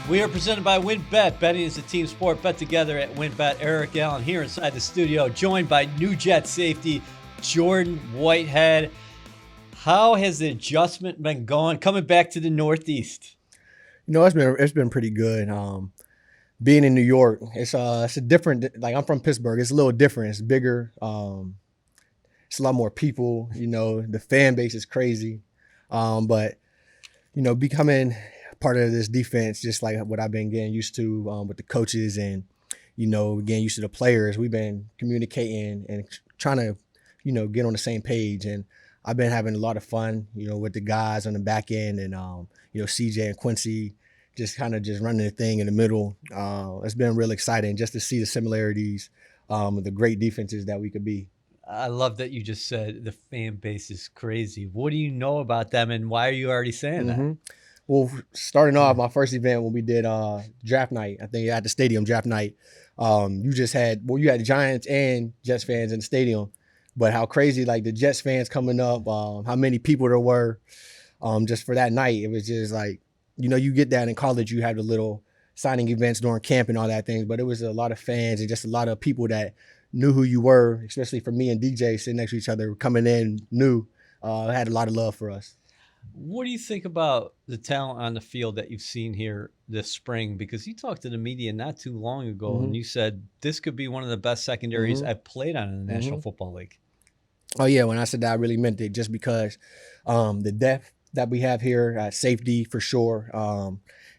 We are presented by WynnBET. Betting is a team sport. Bet together at WynnBET. Eric Allen here inside the studio, joined by new Jets safety Jordan Whitehead. How has the adjustment been going coming back to the Northeast? You know, it's been pretty good. Being in New York, it's a different. Like, I'm from Pittsburgh, it's a little different. It's bigger. It's a lot more people. You know, the fan base is crazy. But you know, becoming part of this defense, just like what I've been getting used to with the coaches and, you know, getting used to the players. We've been communicating and trying to, you know, get on the same page. And I've been having a lot of fun, you know, with the guys on the back end and, you know, CJ and Quincy just kind of just running the thing in the middle. It's been real exciting just to see the similarities of the great defenses that we could be. I love that you just said the fan base is crazy. What do you know about them and why are you already saying that? Well, starting off, my first event when we did draft night, I think at the stadium draft night, you had Giants and Jets fans in the stadium, but how crazy, like the Jets fans coming up, how many people there were just for that night. It was just like, you know, you get that in college, you have the little signing events during camp and all that things, but it was a lot of fans and just a lot of people that knew who you were, especially for me and DJ sitting next to each other, coming in, had a lot of love for us. What do you think about the talent on the field that you've seen here this spring? Because you talked to the media not too long ago and you said this could be one of the best secondaries I've played on in the National Football League. Oh, yeah. When I said that, I really meant it just because the depth that we have here at safety for sure.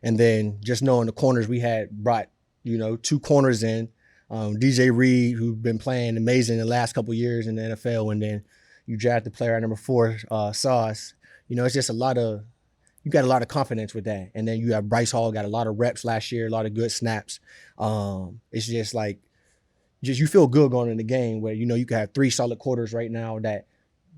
And then just knowing the corners, we had brought, you know, 2 corners in. DJ Reed, who's been playing amazing the last couple of years in the NFL. And then you draft the player at number 4, Sauce. You know, it's just you got a lot of confidence with that. And then you have Bryce Hall, got a lot of reps last year, a lot of good snaps. It's just like, you feel good going in the game where, you know, you can have 3 solid quarters right now that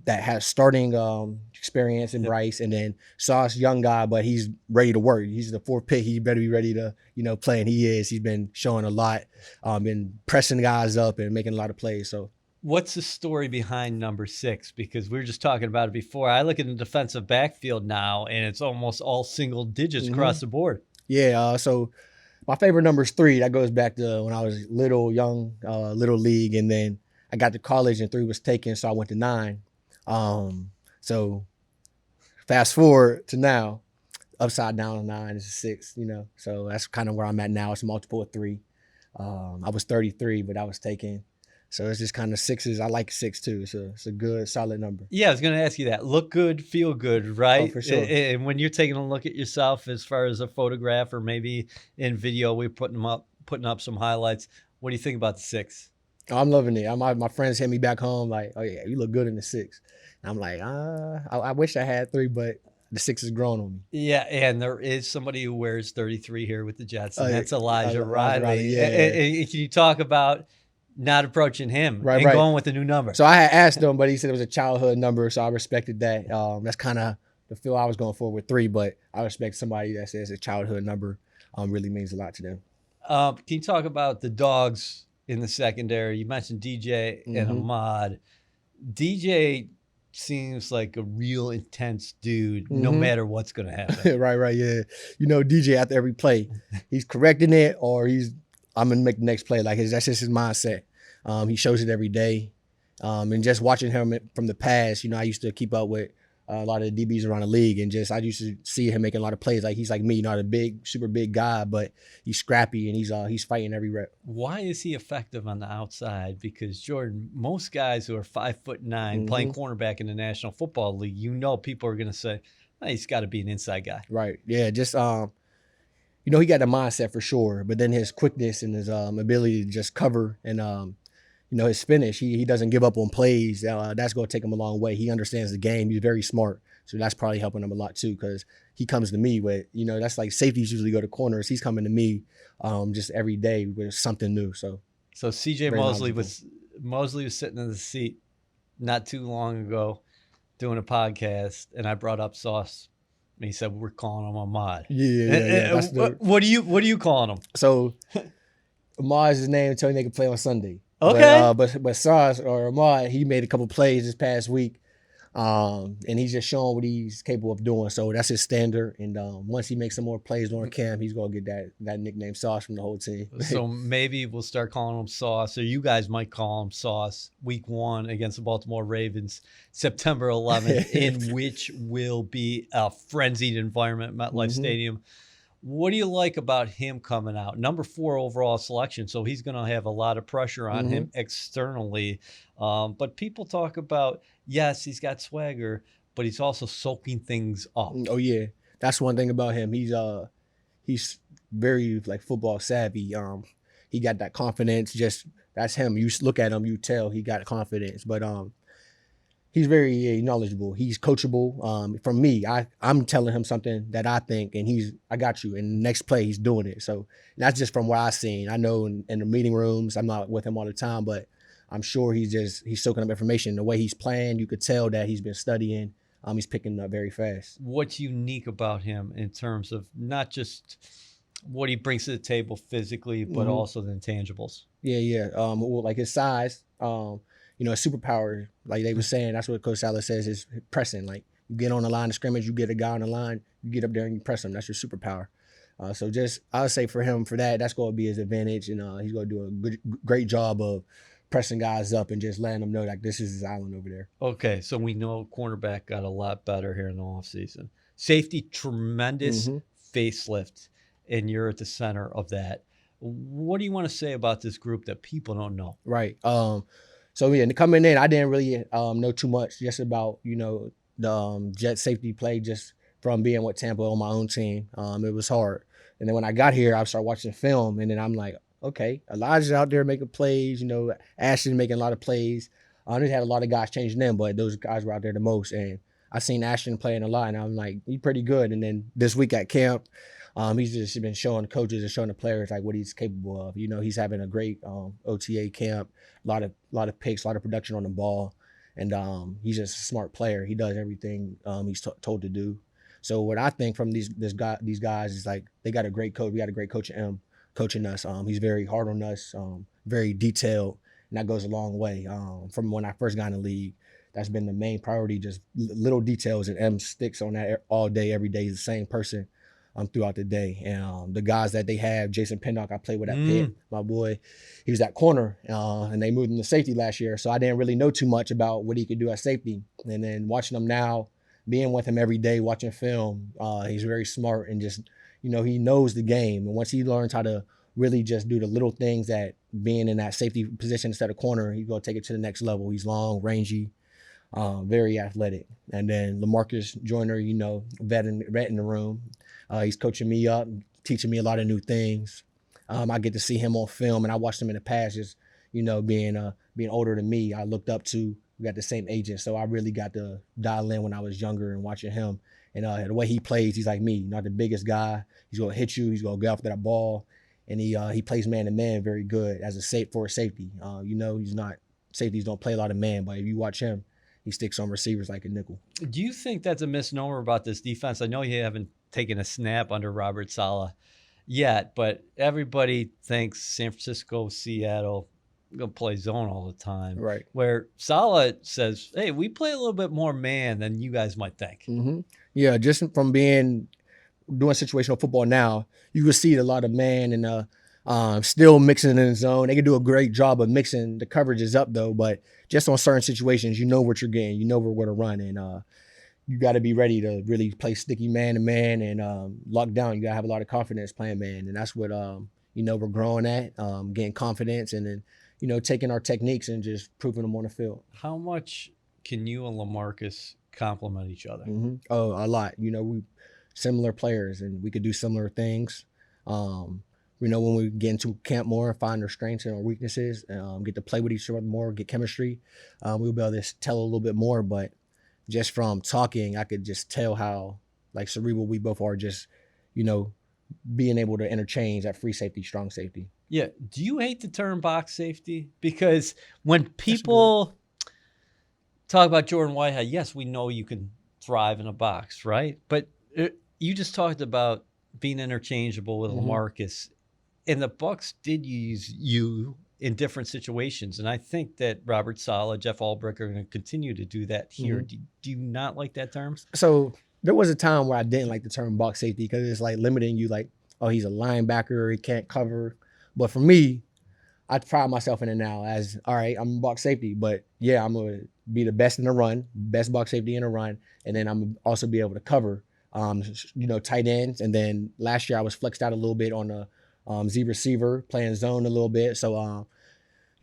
has starting experience in Bryce, and then Sauce, young guy, but he's ready to work. He's the 4th pick. He better be ready to, you know, play, and he is. He's been showing a lot, been pressing guys up and making a lot of plays. So. What's the story behind number 6? Because we were just talking about it before. I look at the defensive backfield now, and it's almost all single digits across the board. Yeah, so my favorite number is 3. That goes back to when I was little league, and then I got to college and 3 was taken, so I went to 9. So fast forward to now, upside down 9 is a 6, you know. So that's kind of where I'm at now. It's a multiple of 3. I was 33, but I was taken. So it's just kind of 6s. I like 6 too. It's a good, solid number. Yeah, I was going to ask you that. Look good, feel good, right? Oh, for sure. And when you're taking a look at yourself as far as a photograph or maybe in video, we're putting up some highlights. What do you think about the 6? Oh, I'm loving it. My friends hit me back home like, oh yeah, you look good in the 6. And I'm like, I wish I had 3, but the 6 has grown on me. Yeah, and there is somebody who wears 33 here with the Jets, and that's Elijah Riley. Yeah. And can you talk about not approaching him and going with a new number? So I had asked him, but he said it was a childhood number, so I respected that. That's kind of the feel I was going for with 3, but I respect somebody that says a childhood number really means a lot to them. Can you talk about the dogs in the secondary? You mentioned DJ and Ahmad. DJ seems like a real intense dude no matter what's going to happen. Right, yeah. You know, DJ after every play, he's correcting it or I'm going to make the next play. Like that's just his mindset. He shows it every day. And just watching him from the past, you know, I used to keep up with a lot of the DBs around the league, and I used to see him making a lot of plays. Like he's like me, not a super big guy, but he's scrappy and he's fighting every rep. Why is he effective on the outside? Because Jordan, most guys who are 5'9" playing cornerback in the National Football League, you know, people are going to say, oh, he's got to be an inside guy. Right. Yeah. Just you know, he got the mindset for sure, but then his quickness and his ability to just cover and you know, his finish, he doesn't give up on plays. That's going to take him a long way. He understands the game. He's very smart. So that's probably helping him a lot too, because he comes to me with, you know, that's like safeties usually go to corners. He's coming to me just every day with something new. So CJ Mosley was sitting in the seat not too long ago doing a podcast, and I brought up Sauce. And he said, we're calling him Ahmad. Yeah. What are you calling him? So Ahmad is his name until they can play on Sunday. Okay. But Sauce or Ahmad, he made a couple plays this past week. And he's just showing what he's capable of doing. So that's his standard. And once he makes some more plays during camp, he's gonna get that nickname Sauce from the whole team. So maybe we'll start calling him Sauce, or you guys might call him Sauce week 1 against the Baltimore Ravens, September 11th, in which will be a frenzied environment at MetLife Stadium. What do you like about him coming out? Number 4 overall selection, so he's going to have a lot of pressure on him externally. But people talk about, yes, he's got swagger, but he's also soaking things up. Oh yeah, that's one thing about him. He's very like football savvy. He got that confidence. Just that's him. You look at him, you tell he got confidence. But he's very knowledgeable. He's coachable. For me, I'm telling him something that I think, and I got you. And the next play, he's doing it. So that's just from what I've seen. I know in the meeting rooms, I'm not with him all the time, but I'm sure he's soaking up information. The way he's playing, you could tell that he's been studying. He's picking up very fast. What's unique about him in terms of not just what he brings to the table physically, but also the intangibles? Yeah. Well, like his size, his superpower, like they were saying, that's what Coach Salah says, is pressing. Like you get on the line of scrimmage, you get a guy on the line, you get up there and you press him. That's your superpower. So just, I would say for him, that's going to be his advantage. And he's going to do a great job of pressing guys up and just letting them know like this is his island over there. Okay, so we know cornerback got a lot better here in the offseason. Safety, tremendous facelift, and you're at the center of that. What do you want to say about this group that people don't know? Right. So yeah, coming in, I didn't really know too much just about, the Jets safety play just from being with Tampa on my own team. It was hard. And then when I got here, I started watching film, and then I'm like, okay, Elijah's out there making plays, Ashton making a lot of plays. I had a lot of guys changing them, but those guys were out there the most. And I seen Ashton playing a lot, and I'm like, he's pretty good. And then this week at camp, he's just been showing the coaches and showing the players like what he's capable of. He's having a great OTA camp, a lot of picks, a lot of production on the ball, and he's just a smart player. He does everything he's told to do. So what I think from these guys is like they got a great coach. We got a great coach M coaching us. He's very hard on us, very detailed, and that goes a long way. From when I first got in the league, that's been the main priority, just little details, and M sticks on that all day, every day. He's the same person throughout the day. And the guys that they have, Jason Pinnock, I played with at Pitt, my boy, he was at corner, and they moved him to safety last year, so I didn't really know too much about what he could do at safety. And then watching him now, being with him every day, watching film, he's very smart and just, he knows the game. And once he learns how to really just do the little things that being in that safety position instead of corner, he's going to take it to the next level. He's long, rangy, very athletic. And then LaMarcus Joyner, vet in the room. He's coaching me up, teaching me a lot of new things. I get to see him on film, and I watched him in the past, just, being older than me. I looked up to, we got the same agent, so I really got to dial in when I was younger and watching him. And the way he plays, he's like me, not the biggest guy. He's going to hit you. He's going to go after that ball. And he plays man-to-man very good as a safety. He's not – safeties don't play a lot of man, but if you watch him, he sticks on receivers like a nickel. Do you think that's a misnomer about this defense? I know you haven't taken a snap under Robert Saleh yet, but everybody thinks San Francisco, Seattle – going to play zone all the time. Right. Where Saleh says, hey, we play a little bit more man than you guys might think. Yeah, just from doing situational football now, you can see a lot of man and still mixing in the zone. They can do a great job of mixing the coverages up, though, but just on certain situations, you know what you're getting. You know we're going to run, and you got to be ready to really play sticky man-to-man and lock down. You got to have a lot of confidence playing man, and that's what, we're growing at, getting confidence, and then, taking our techniques and just proving them on the field. How much can you and LaMarcus complement each other? Oh, a lot. We similar players, and we could do similar things. When we get into camp more, find our strengths and our weaknesses, get to play with each other more, get chemistry, we'll be able to tell a little bit more. But just from talking, I could just tell how like cerebral we both are. Just being able to interchange that free safety, strong safety. Yeah. Do you hate the term box safety? Because when people talk about Jordan Whitehead, yes, we know you can thrive in a box, right? But you just talked about being interchangeable with LaMarcus, and the Bucs did use you in different situations. And I think that Robert Saleh, Jeff Albrecht are going to continue to do that here. Do you not like that term? So there was a time where I didn't like the term box safety because it's like limiting you, like, oh, he's a linebacker, he can't cover. But for me, I pride myself in it now as, all right, I'm a box safety, but yeah, I'm going to be the best in the run, best box safety in the run, and then I'm also be able to cover, tight ends. And then last year I was flexed out a little bit on the Z receiver, playing zone a little bit. So, I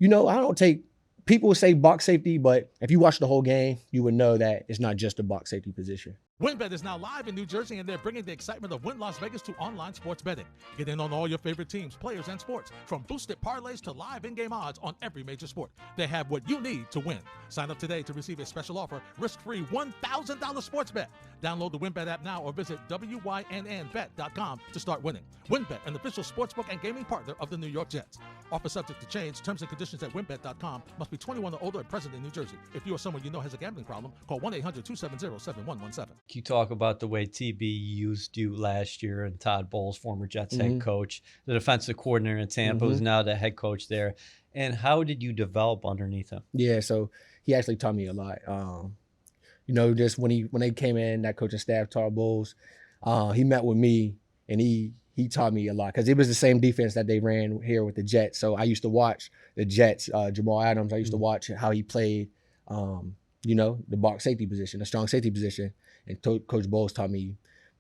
don't take, people say box safety, but if you watch the whole game, you would know that it's not just a box safety position. WynnBET is now live in New Jersey, and they're bringing the excitement of Wynn Las Vegas to online sports betting. Get in on all your favorite teams, players, and sports, from boosted parlays to live in-game odds on every major sport. They have what you need to win. Sign up today to receive a special offer, risk-free $1,000 sports bet. Download the WynnBET app now or visit wynnbet.com to start winning. WynnBET, an official sportsbook and gaming partner of the New York Jets. Offer subject to change. Terms and conditions at wynnbet.com. Must be 21 or older and present in New Jersey. If you or someone you know has a gambling problem, call 1-800-270-7117. You talk about the way TB used you last year, and Todd Bowles, former Jets head coach, the defensive coordinator in Tampa, who's now the head coach there. And how did you develop underneath him? Yeah, so he actually taught me a lot. Just when they came in, that coaching staff, Todd Bowles, he met with me and he taught me a lot because it was the same defense that they ran here with the Jets. So I used to watch the Jets, Jamal Adams. I used to watch how he played, the box safety position, the strong safety position. And Coach Bowles taught me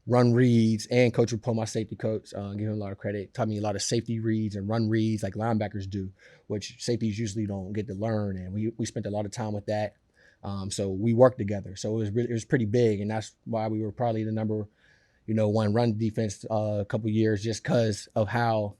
run reads, and Coach Rapone, my safety coach, give him a lot of credit, taught me a lot of safety reads and run reads like linebackers do, which safeties usually don't get to learn. And we spent a lot of time with that. So we worked together. So it was pretty big, and that's why we were probably the number, one run defense a couple years, just because of how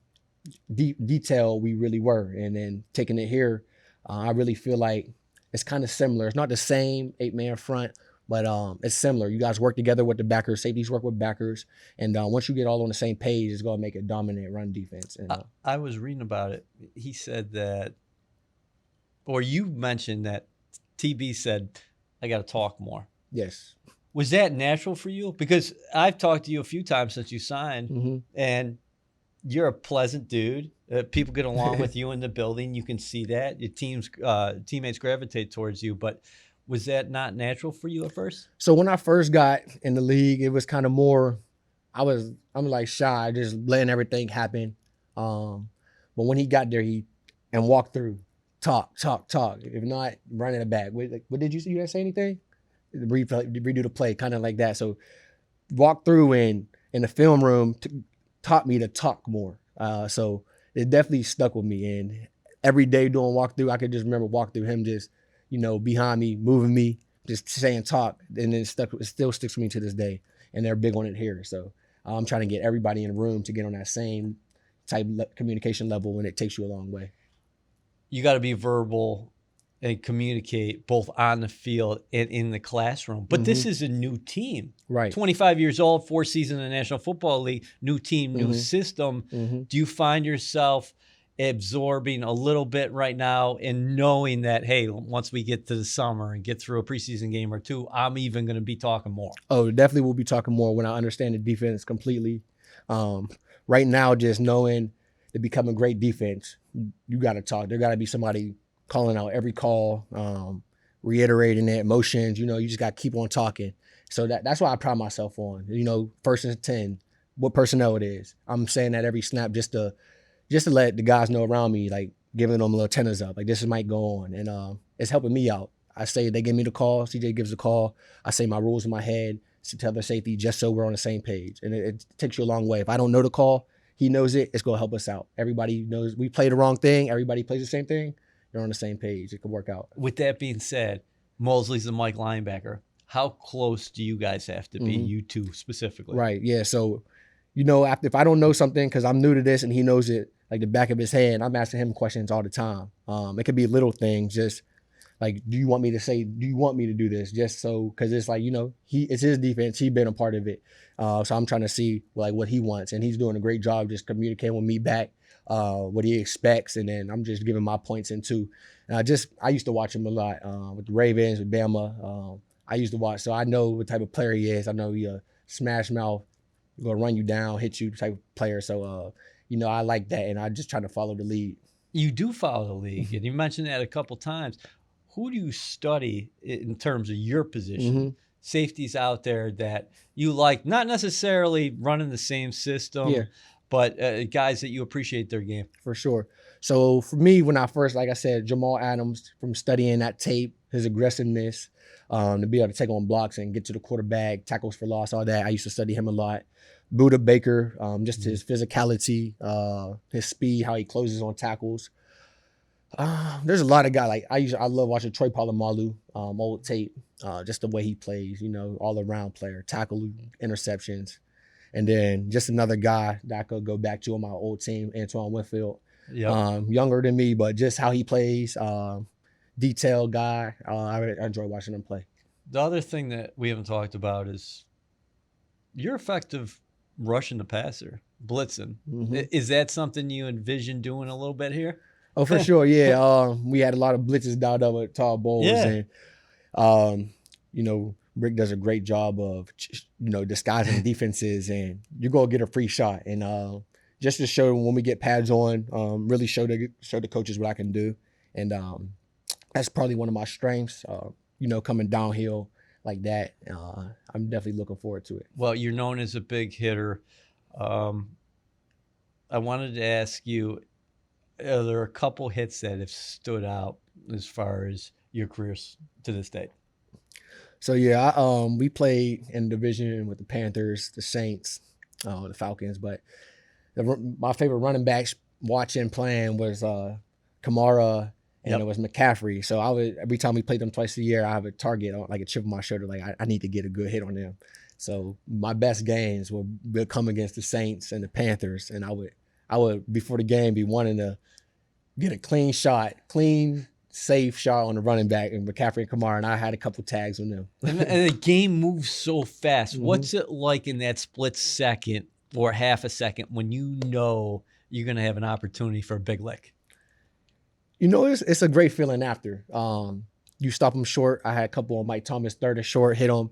detailed we really were. And then taking it here, I really feel like it's kind of similar. It's not the same 8-man front, but it's similar. You guys work together with the backers. Safeties work with backers. And once you get all on the same page, it's going to make a dominant run defense. And, I was reading about it. He said that, or you mentioned that TB said, I got to talk more. Yes. Was that natural for you? Because I've talked to you a few times since you signed, and you're a pleasant dude. People get along with you in the building. You can see that. Your teammates gravitate towards you. But was that not natural for you at first? So when I first got in the league, it was kind of more, I'm like shy, just letting everything happen. But when he got there, and walked through, talk. If not, running it back. What did you say? You didn't say anything? Redo the play, kind of like that. So walk through in the film room taught me to talk more. So it definitely stuck with me. And every day doing walkthrough, I could just remember walk through him just, behind me, moving me, just saying talk. And it still sticks with me to this day. And they're big on it here. So I'm trying to get everybody in the room to get on that same type communication level, and it takes you a long way. You got to be verbal and communicate both on the field and in the classroom. But this is a new team. Right. 25 years old, 4 seasons in the National Football League, new team, new system. Do you find yourself absorbing a little bit right now and knowing that, hey, once we get to the summer and get through a preseason game or two, I'm even going to be talking more? Oh, definitely we'll be talking more when I understand the defense completely. Right now, just knowing to become a great defense, you got to talk. There got to be somebody calling out every call, reiterating it, motions. You just got to keep on talking. So that's why I pride myself on, first and 10, what personnel it is. I'm saying that every snap just to let the guys know around me, like giving them a little tenors up, like this might go on. And it's helping me out. I say they give me the call, CJ gives the call. I say my rules in my head to tell the safety just so we're on the same page. And it takes you a long way. If I don't know the call, he knows it, it's going to help us out. Everybody knows we play the wrong thing. Everybody plays the same thing. You're on the same page. It could work out. With that being said, Mosley's the Mike linebacker. How close do you guys have to be, you two specifically? Right, yeah. So, if I don't know something, because I'm new to this and he knows it like the back of his hand, I'm asking him questions all the time. It could be little things, just like, do you want me to do this? Just so, because it's like, it's his defense. He's been a part of it. So I'm trying to see like what he wants, and he's doing a great job just communicating with me back what he expects, and then I'm just giving my points in too. And I used to watch him a lot with the Ravens, with Bama. I used to watch, so I know what type of player he is. I know he a smash mouth, gonna run you down, hit you type of player. So I like that, and I just try to follow the lead. You do follow the league, and you mentioned that a couple times. Who do you study in terms of your position? Safeties out there that you like, not necessarily running the same system, Yeah. but guys that you appreciate their game. For sure. So for me, when I first, like I said, Jamal Adams, from studying that tape, his aggressiveness, to be able to take on blocks and get to the quarterback, tackles for loss, all that. I used to study him a lot. Buda Baker, just his physicality, his speed, how he closes on tackles. There's a lot of guys, like I love watching Troy Polamalu, old tape, just the way he plays, all around player, tackle, interceptions. And then just another guy that I could go back to on my old team, Antoine Winfield. Yep. Younger than me, but just how he plays, detailed guy. I enjoy watching him play. The other thing that we haven't talked about is you're effective rushing the passer, blitzing. Is that something you envision doing a little bit here? Oh, for sure, yeah. We had a lot of blitzes dialed up with Todd Bowles, and Rick does a great job of disguising defenses, and you're gonna get a free shot. And just to show when we get pads on, really show the coaches what I can do, and that's probably one of my strengths. Coming downhill like that, I'm definitely looking forward to it. Well, you're known as a big hitter. I wanted to ask you, are there a couple hits that have stood out as far as your careers to this date? So yeah, we played in the division with the Panthers, the Saints, the Falcons. But my favorite running backs watching playing was Kamara, and it was McCaffrey. So every time we played them twice a year, I have a target, like a chip on my shoulder, like I need to get a good hit on them. So my best games will come against the Saints and the Panthers, and I would before the game be wanting to get a clean, safe shot on the running back and McCaffrey and Kamara, and I had a couple tags on them. And the game moves so fast. What's it like in that split second or half a second when you know you're going to have an opportunity for a big lick? It's a great feeling after. You stop them short. I had a couple on Mike Thomas, third and short, hit them,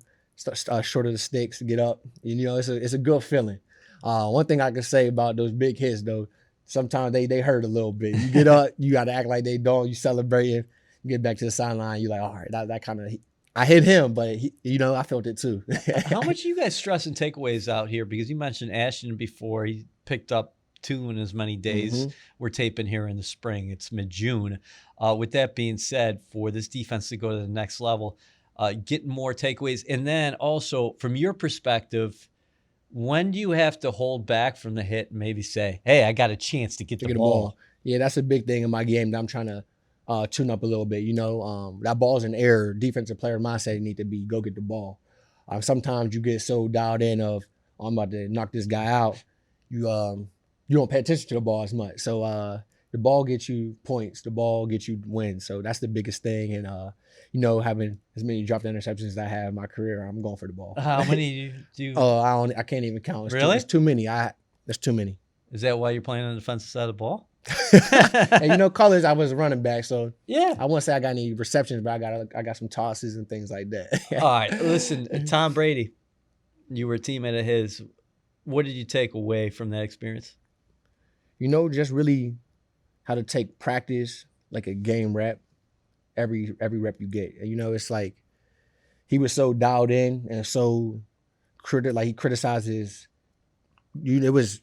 short of the sticks to get up. It's a good feeling. One thing I can say about those big hits, though, sometimes they hurt a little bit. You get up, you got to act like they don't. You celebrating, you get back to the sideline. You're like, all right, that kind of, I hit him, but I felt it too. How much are you guys stressing takeaways out here? Because you mentioned Ashton before. He picked up 2 in as many days. We're taping here in the spring. It's mid-June. With that being said, for this defense to go to the next level, getting more takeaways. And then also, from your perspective, when do you have to hold back from the hit and maybe say, hey, I got a chance to get the ball? Yeah, that's a big thing in my game that I'm trying to tune up a little bit. That ball's in the air. Defensive player mindset need to be go get the ball. Sometimes you get so dialed in of, I'm about to knock this guy out. You don't pay attention to the ball as much. So the ball gets you points. The ball gets you wins. So that's the biggest thing. And, having as many dropped interceptions as I have in my career, I'm going for the ball. How many do you? I can't even count. Really? It's too many. There's too many. Is that why you're playing on the defensive side of the ball? And college, I was a running back. So yeah, I won't say I got any receptions, but I got some tosses and things like that. All right. Listen, Tom Brady, you were a teammate of his. What did you take away from that experience? Just really how to take practice like a game rep, every rep you get. And, it's like he was so dialed in and so he criticizes. It was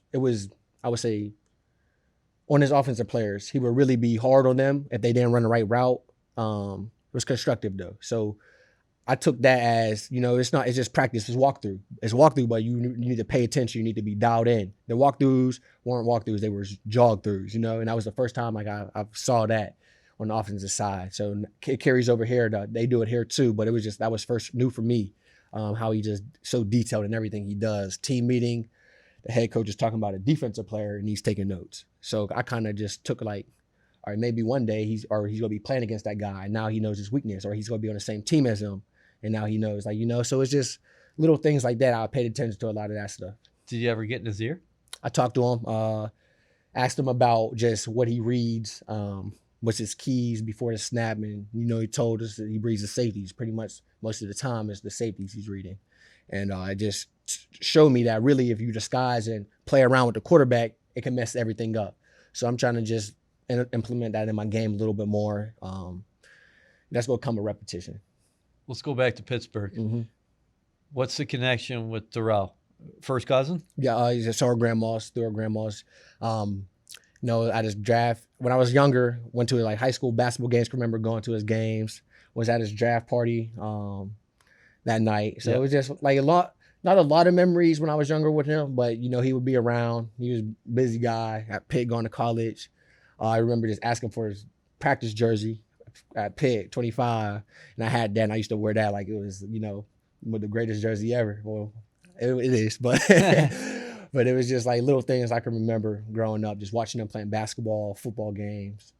I would say on his offensive players, he would really be hard on them if they didn't run the right route. It was constructive though. So I took that as, it's just practice, it's walkthrough, but you need to pay attention. You need to be dialed in. The walkthroughs weren't walkthroughs, they were jog throughs, and that was the first time I saw that on the offensive side. So it carries over here. They do it here too, but that was first new for me, how he just so detailed in everything he does. Team meeting, the head coach is talking about a defensive player and he's taking notes. So I kind of just took all right, maybe one day he's going to be playing against that guy. And now he knows his weakness, or he's going to be on the same team as him. And now he knows, so it's just little things like that. I paid attention to a lot of that stuff. Did you ever get in his ear? I talked to him, asked him about just what he reads, what's his keys before the snap. And, he told us that he reads the safeties. Pretty much most of the time it's the safeties he's reading. And it just showed me that really if you disguise and play around with the quarterback, it can mess everything up. So I'm trying to just implement that in my game a little bit more. That's going to come with repetition. Let's go back to Pittsburgh. Mm-hmm. What's the connection with Darrelle? First cousin? Yeah, he's just our grandmas, through our grandmas. At his draft, when I was younger, went to like high school basketball games. Can remember going to his games. Was at his draft party that night. So It was just like not a lot of memories when I was younger with him, but he would be around. He was a busy guy at Pitt, going to college. I remember just asking for his practice jersey at Pitt, 25, and I had that. And I used to wear that like it was with the greatest jersey ever. Well, it is, but but it was just like little things I can remember growing up, just watching them playing basketball, football games.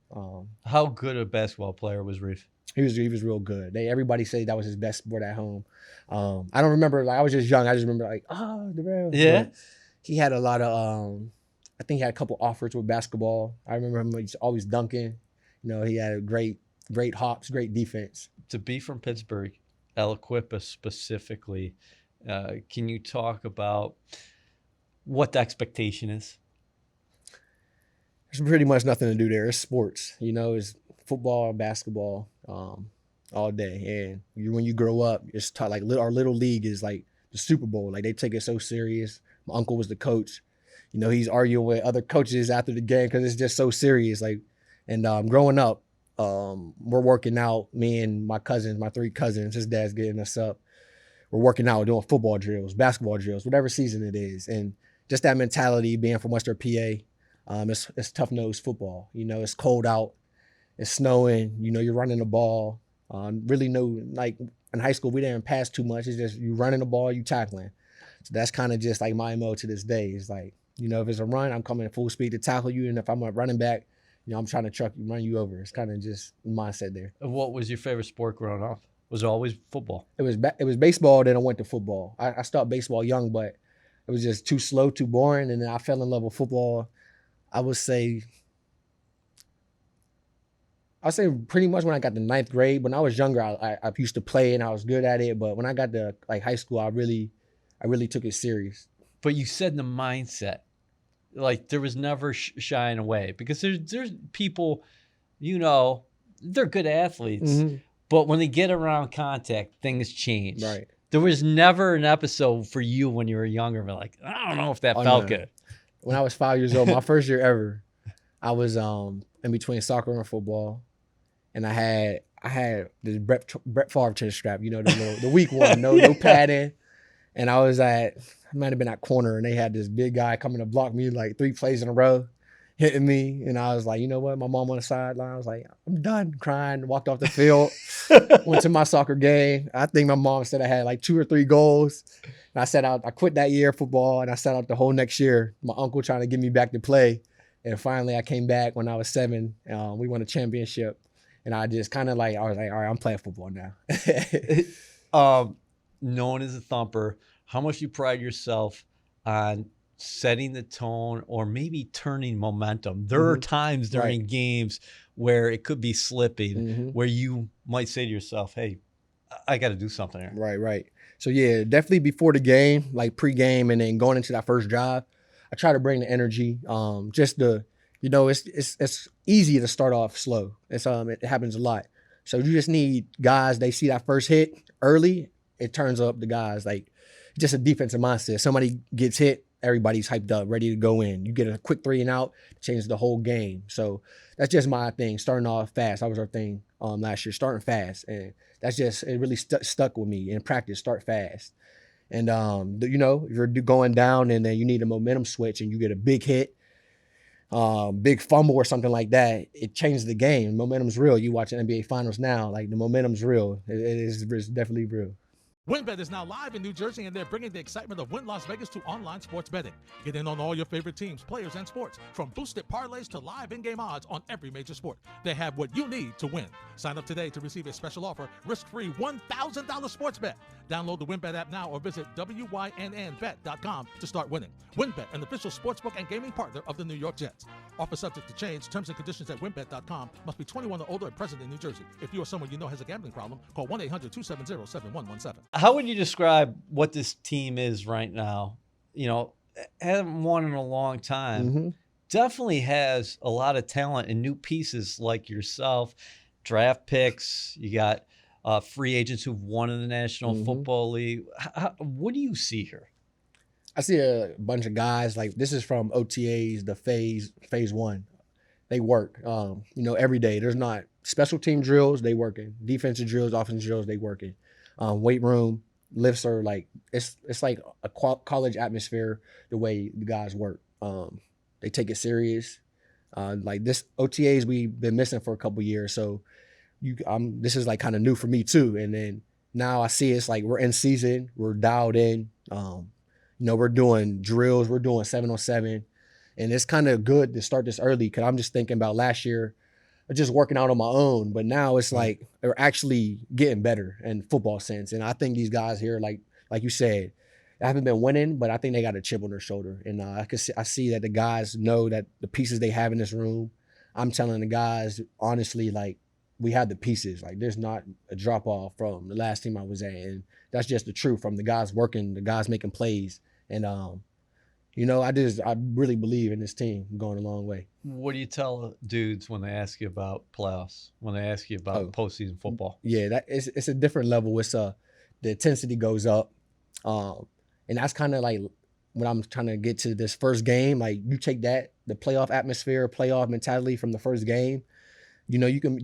How good a basketball player was Reef? He was real good. Everybody said that was his best sport at home. I don't remember, like I was just young. I just remember like, Darrelle. Yeah. But he had a lot of, I think he had a couple offers with basketball. I remember him always dunking. He had a great hops, great defense. To be from Pittsburgh, Aliquippa specifically, can you talk about what the expectation is? There's pretty much nothing to do there. It's sports. It's football, basketball, all day. And when you grow up, it's taught like our little league is like the Super Bowl. Like they take it so serious. My uncle was the coach. He's arguing with other coaches after the game because it's just so serious. Like, and growing up, we're working out. Me and my cousins, my 3 cousins, his dad's getting us up. We're working out, doing football drills, basketball drills, whatever season it is. And just that mentality, being from Western PA, it's tough-nosed football. It's cold out, it's snowing, you're running the ball. Really like in high school, we didn't pass too much. It's just you running the ball, you tackling. So that's kind of just like my MO to this day. It's like, if it's a run, I'm coming at full speed to tackle you. And if I'm a running back, I'm trying to run you over. It's kind of just mindset there. What was your favorite sport growing up? Was it always football? It was baseball, then I went to football. I started baseball young, but it was just too slow, too boring, and then I fell in love with football. I would say pretty much when I got to 9th grade. When I was younger, I used to play and I was good at it, but when I got to like high school, I really took it serious. But you said the mindset, like there was never shying away, because there's people, they're good athletes. Mm-hmm. But when they get around contact, things change. Right. There was never an episode for you when you were younger, but like, I don't know if that felt good. When I was 5 years old, my first year ever, I was in between soccer and football, and I had this Brett Favre chin strap, the weak one, no padding, and I might have been at corner, and they had this big guy coming to block me like 3 plays in a row, hitting me, and I was like, you know what? My mom on the sideline, I was like, I'm done, crying, walked off the field, went to my soccer game. I think my mom said I had like 2 or 3 goals. And I sat out, I quit that year football, and I sat out the whole next year. My uncle trying to get me back to play. And finally I came back when I was 7. We won a championship. And I just kind of I was like, all right, I'm playing football now. Known as a thumper, how much you pride yourself on setting the tone or maybe turning momentum? There are times during games where it could be slipping, where you might say to yourself, hey, I got to do something here. Right. So yeah, definitely before the game, like pre-game, and then going into that first drive, I try to bring the energy. It's easy to start off slow. It happens a lot. So you just need guys. They see that first hit early, it turns up the guys. Like just a defensive mindset. Somebody gets hit, everybody's hyped up, ready to go in. You get a quick 3 and out, changes the whole game. So that's just my thing. Starting off fast. That was our thing last year. Starting fast, and that's just it. Really stuck with me in practice. Start fast, and if you're going down and then you need a momentum switch and you get a big hit, big fumble or something like that, it changes the game. Momentum's real. You watch the NBA Finals now, like the momentum's real. It's definitely real. WynnBET is now live in New Jersey, and they're bringing the excitement of Wynn Las Vegas to online sports betting. Get in on all your favorite teams, players, and sports, from boosted parlays to live in-game odds on every major sport. They have what you need to win. Sign up today to receive a special offer, risk-free $1,000 sports bet. Download the WynnBET app now or visit wynnbet.com to start winning. WynnBET, an official sportsbook and gaming partner of the New York Jets. Offer subject to change. Terms and conditions at wynnbet.com. Must be 21 or older and present in New Jersey. If you or someone you know has a gambling problem, call 1-800-270-7117. How would you describe what this team is right now? Haven't won in a long time. definitely has a lot of talent and new pieces like yourself, draft picks. You got free agents who've won in the National Hmm. Football League. What do you see here? I see a bunch of guys like this is from OTAs, the phase one. They work, every day. There's not special team drills. They working defensive drills, offensive drills. They working. Weight room lifts are like it's like a college atmosphere. The way the guys work, they take it serious. Like this OTAs we've been missing for a couple years, so this is like kind of new for me too. And then now I see it's like we're in season, we're dialed in. We're doing drills, we're doing 7-on-7, and it's kind of good to start this early because I'm just thinking about last year, just working out on my own. But now it's like they're actually getting better in football sense, and I think these guys here, like you said, they haven't been winning, but I think they got a chip on their shoulder, and I see that the guys know that the pieces they have in this room. I'm telling the guys honestly, like we have the pieces. Like there's not a drop off from the last team I was at, and that's just the truth from the guys working, the guys making plays, and I really believe in this team going a long way. What do you tell dudes when they ask you about playoffs? When they ask you about postseason football? Yeah, that it's a different level. The intensity goes up, and that's kind of like when I'm trying to get to this first game. Like you take the playoff atmosphere, playoff mentality from the first game. You can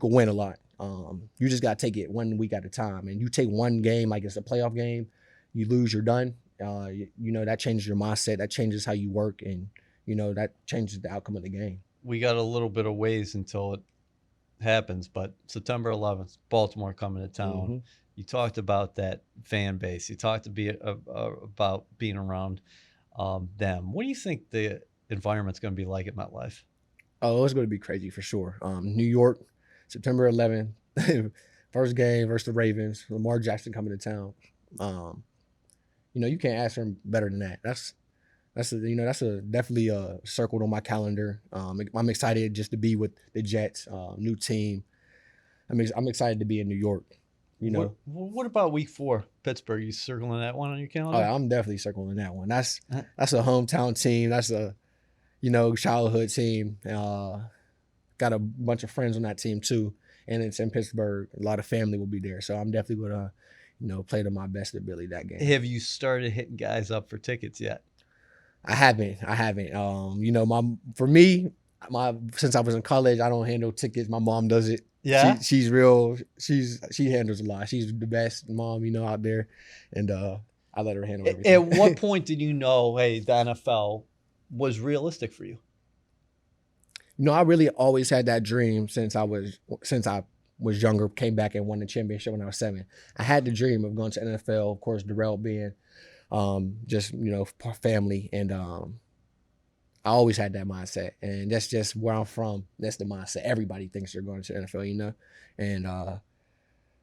win a lot. You just gotta take it 1 week at a time, and you take one game like it's a playoff game. You lose, you're done. That changes your mindset. That changes how you work, and that changes the outcome of the game. We got a little bit of ways until it happens, but September 11th, Baltimore coming to town. Mm-hmm. You talked about that fan base. You talked about being around them. What do you think the environment's going to be like at MetLife? Oh, it's going to be crazy for sure. New York, September 11th, first game versus the Ravens. Lamar Jackson coming to town. You can't ask for better than that. That's definitely a circled on my calendar. I'm excited just to be with the Jets, new team. I'm excited to be in New York. What about week 4, Pittsburgh? You circling that one on your calendar? I'm definitely circling that one. That's a hometown team. That's a childhood team. Got a bunch of friends on that team too, and it's in Pittsburgh. A lot of family will be there, so I'm definitely gonna play to my best ability that game. Have you started hitting guys up for tickets yet? I haven't. For me, since I was in college, I don't handle tickets. My mom does it. Yeah, she's real. She handles a lot. She's the best mom out there, and I let her handle everything. At what point did you know, hey, the NFL was realistic for you? I really always had that dream since I was younger. Came back and won the championship when I was 7. I had the dream of going to NFL. Of course, Darrelle being just family, and I always had that mindset, and that's just where I'm from. That's the mindset. Everybody thinks they're going to the NFL, And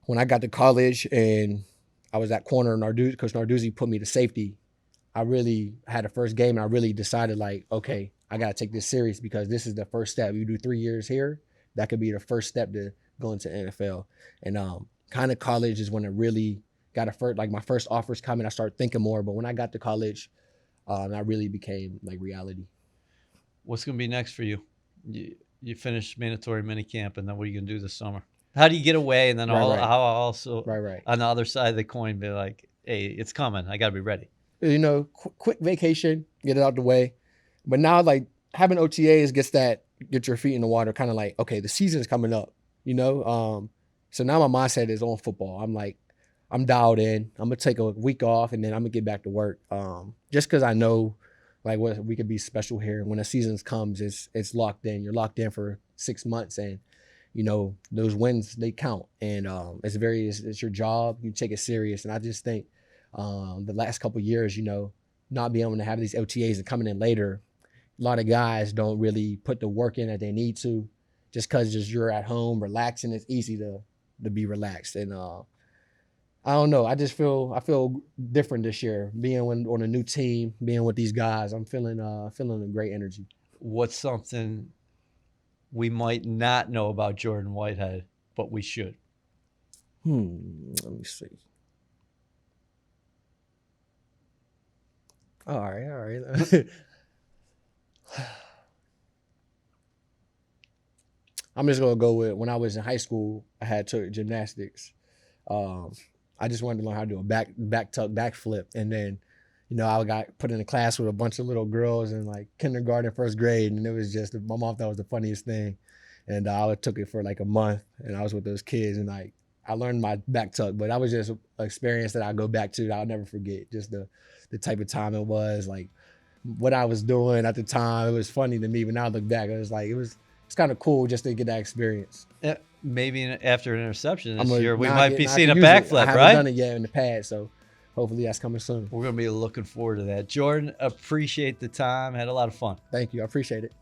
when I got to college and I was at corner, Coach Narduzzi put me to safety. I really had a first game, and I really decided, like, okay, I got to take this serious because this is the first step. You do 3 years here, that could be the first step to going to NFL. And kind of college is when it really got my first offers coming. I started thinking more, but when I got to college, that really became like reality. What's going to be next for you? You finish mandatory minicamp, and then what are you going to do this summer? How do you get away? And then how also on the other side of the coin be like, hey, it's coming. I got to be ready. Quick vacation, get it out the way. But now, like, having OTAs get your feet in the water, kind of like, okay, the season's coming up, So now my mindset is on football. I'm like, I'm dialed in. I'm going to take a week off, and then I'm going to get back to work. Just because I know, like, we could be special here. And when the season comes, it's locked in. You're locked in for 6 months, and, those wins, they count. And it's your job. You take it serious. And I just think the last couple of years, not being able to have these OTAs and coming in later, a lot of guys don't really put the work in that they need to, just because you're at home relaxing. It's easy to be relaxed, and I don't know. I feel different this year, being on a new team, being with these guys. I'm feeling a great energy. What's something we might not know about Jordan Whitehead, but we should? Let me see. All right. I'm just gonna go with when I was in high school, I had took gymnastics. I just wanted to learn how to do a back tuck backflip, and then, I got put in a class with a bunch of little girls in like kindergarten, first grade, and it was just my mom thought it was the funniest thing, and I took it for like a month, and I was with those kids, and like I learned my back tuck, but that was just an experience that I go back to that I'll never forget. Just the type of time it was, like what I was doing at the time. It was funny to me, but now I look back, it's kind of cool just to get that experience. Maybe after an interception this year, we might be seeing a backflip, backflip, right? I haven't done it yet in the past, so hopefully that's coming soon. We're going to be looking forward to that. Jordan, appreciate the time. Had a lot of fun. Thank you. I appreciate it.